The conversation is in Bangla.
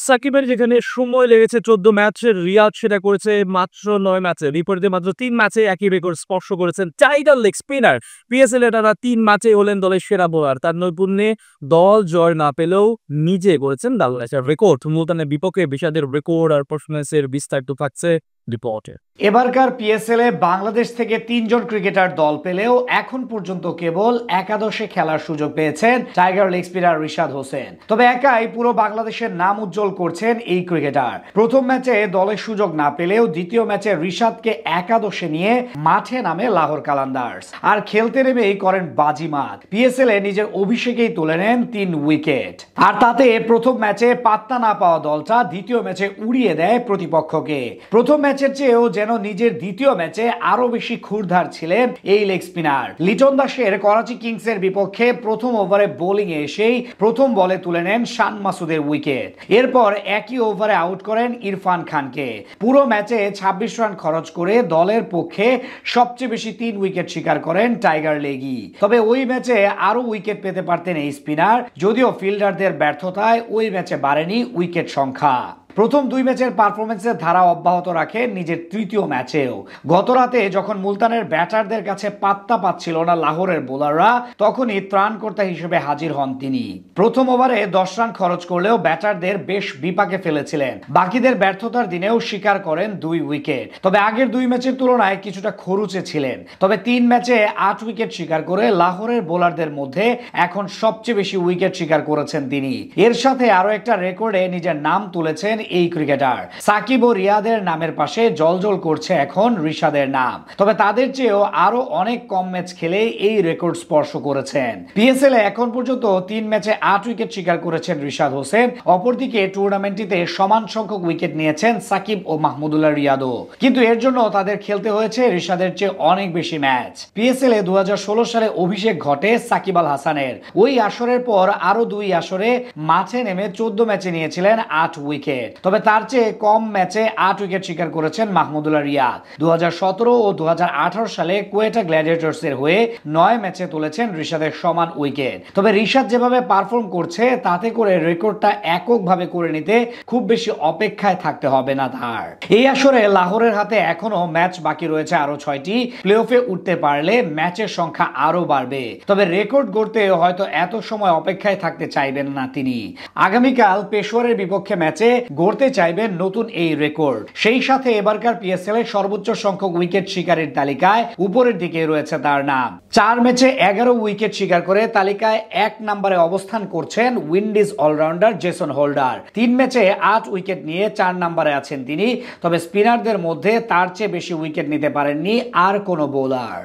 সাকিবের যেখানে সময় লেগেছে ১৪ ম্যাচের, রিয়াদ সেটা করেছে মাত্র ৯ ম্যাচে। বিপরীতে মাত্র ৩ ম্যাচে একই রেকর্ড স্পর্শ করেছেন টাইগার লেগ স্পিনার। পিএসএল এ টানা ৩ ম্যাচে হলেন দলের সেরা বোলার। তার নৈপুণ্যে দল জয় না পেলেও নিজে করেছেন দারুণ একটা রেকর্ড। মুলতানের বিপক্ষে বিষাদের রেকর্ড আর পারফরম্যান্সের বিস্তারিত থাকছে রিপোর্টে। এবারকার পিএসএল এ বাংলাদেশ থেকে ৩ জন ক্রিকেটার দল পেলেও এখন পর্যন্ত কেবল একাদশে খেলার সুযোগ পেয়েছেন tiger leg spinner Rishad Hossain. তবে একাই পুরো বাংলাদেশের নাম উজ্জ্বল করছেন এই ক্রিকেটার। প্রথম ম্যাচে দলের সুযোগ না পেলেও দ্বিতীয় ম্যাচে রিশাদকে একাদশে নিয়ে মাঠে নামে লাহোর কালান্দার্স, আর খেলতে নেমেই করেন বাজিমাত। পিএসএল এ নিজের অভিষেকেই তুলে নেন ৩ উইকেট, আর তাতে প্রথম ম্যাচে পাত্তা না পাওয়া দলটা দ্বিতীয় ম্যাচে উড়িয়ে দেয় প্রতিপক্ষকে। প্রথম ম্যাচের চেয়েও যেন নিজের দ্বিতীয় ম্যাচে আরো বেশি ক্ষুরধার ছিলেন এই লেগ স্পিনার। লিটন দাসের করাচি কিংসের বিপক্ষে প্রথম ওভারে বোলিং এ এসেই প্রথম বলে তুলে নেন শান মাসুদের উইকেট। এরপর একই ওভারে আউট করেন ইরফান খানকে। পুরো ম্যাচে ২৬ রান খরচ করে দলের পক্ষে সবচেয়ে বেশি ৩ উইকেট শিকার করেন টাইগার লেগি। তবে ওই ম্যাচে আরো উইকেট পেতে পারতেন এই স্পিনার, যদিও ফিল্ডারদের ব্যর্থতায় ওই ম্যাচে বাড়েনি উইকেট সংখ্যা। প্রথম ২ ম্যাচের পারফরমেন্সের ধারা অব্যাহত রাখে নিজের তৃতীয় ম্যাচেও। গত রাতে যখন মুলতানের ব্যাটারদের কাছে পাত্তা পাচ্ছিল না লাহোরের বোলাররা, তখনই ত্রাণকর্তা হিসেবে হাজির হন তিনি। প্রথম ওভারে ১০ রান খরচ করলেও ব্যাটারদের বেশ বিপাকে ফেলেছিলেন। বাকিদের ব্যর্থতার দিনেও শিকার করেন ২ উইকেট। তবে আগের ২ ম্যাচের তুলনায় কিছুটা খরুচে ছিলেন। তবে ৩ ম্যাচে ৮ উইকেট শিকার করে লাহোরের বোলারদের মধ্যে এখন সবচেয়ে বেশি উইকেট শিকার করেছেন তিনি। এর সাথে আরো একটা রেকর্ডে নিজের নাম তুলেছেন এই ক্রিকেটার। সাকিব ও রিয়াদের নামের পাশে জলজল করছে এখন রিশাদের নাম। তবে তাদের চেয়েও আরো অনেক কম ম্যাচ খেলে এই রেকর্ড স্পর্শ করেছেন। পিএসএল এ এখন পর্যন্ত ৩ ম্যাচে ৮ উইকেট শিকার করেছেন রিশাদ হোসেন। অপরদিকে টুর্নামেন্টটিতে সমান সংখ্যক উইকেট নিয়েছেন সাকিব ও মাহমুদুল্লাহ রিয়াদও, কিন্তু এর জন্য তাদের খেলতে হয়েছে রিশাদের চেয়ে অনেক বেশি ম্যাচ। পিএসএল এ ২০১৬ সালে অভিষেক ঘটে সাকিব আল হাসানের। ওই আসরের পর আরো ২ আসরে মাঠে নেমে ১৪ ম্যাচে নিয়েছিলেন ৮ উইকেট। তবে তার চেয়ে কম ম্যাচে ৮ উইকেট শিকার করেছেন মাহমুদুল্লাহ রিয়াদ। ২০১৭ ও ২০১৮ সালে কোয়েটা গ্ল্যাডিয়েটর্স এর হয়ে ৯ ম্যাচে তুলেছেন রিশাদের সমান উইকেট। তবে রিশাদ যেভাবে পারফর্ম করছে তাতে করে রেকর্ডটা এককভাবে করে নিতে খুব বেশি অপেক্ষায় থাকতে হবে না তার। এই আসরে লাহোরের হাতে এখনো ম্যাচ বাকি রয়েছে আরো ৬টি। প্লে অফে উঠতে পারলে ম্যাচের সংখ্যা আরো বাড়বে। তবে রেকর্ড গড়তে হয়তো এত সময় অপেক্ষায় থাকতে চাইবেন না তিনি। আগামীকাল পেশোয়ারের বিপক্ষে ম্যাচে গড়তে চাইবেন নতুন এই রেকর্ড। সেই সাথে এবারকার পিএসএল এর সর্বোচ্চ সংখ্যক উইকেট শিকারের তালিকায় উপরের দিকে রয়েছে তার নাম। ৪ ম্যাচে ১১ উইকেট শিকার করে তালিকায় ১ নম্বরে অবস্থান করছেন উইন্ডিজ অলরাউন্ডার জেসন হোল্ডার। ৩ ম্যাচে ৮ উইকেট নিয়ে ৪ নম্বরে আছেন তিনি। তবে স্পিনারদের মধ্যে তার চেয়ে বেশি উইকেট নিতে পারেননি আর কোনো বোলার।